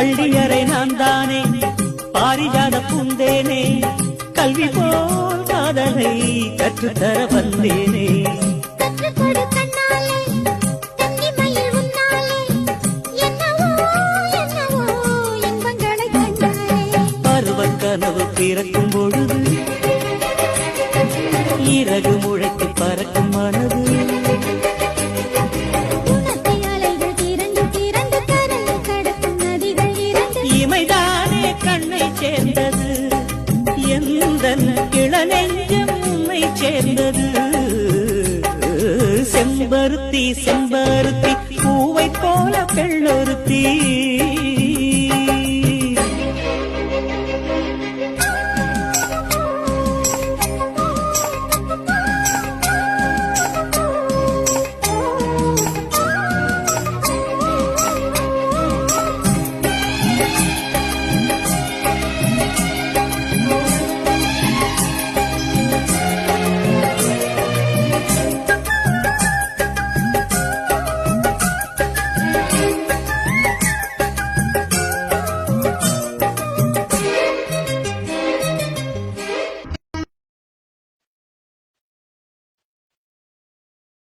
பள்ளியறை நான் தானே பாரிஜாத பூந்தேனே கல்வி போல் காதலை கற்றுத்தர வந்தேனே கனவு பிறக்கும் பொழுது இறகு முளைத்து பறக்கும் மனது இமைதானே கண்ணை சேர்ந்தது எந்த இளநெஞ்சம் உன்னை சேர்ந்தது செம்பருத்தி செம்பருத்தி பூவை போல பெண்ணொருத்தி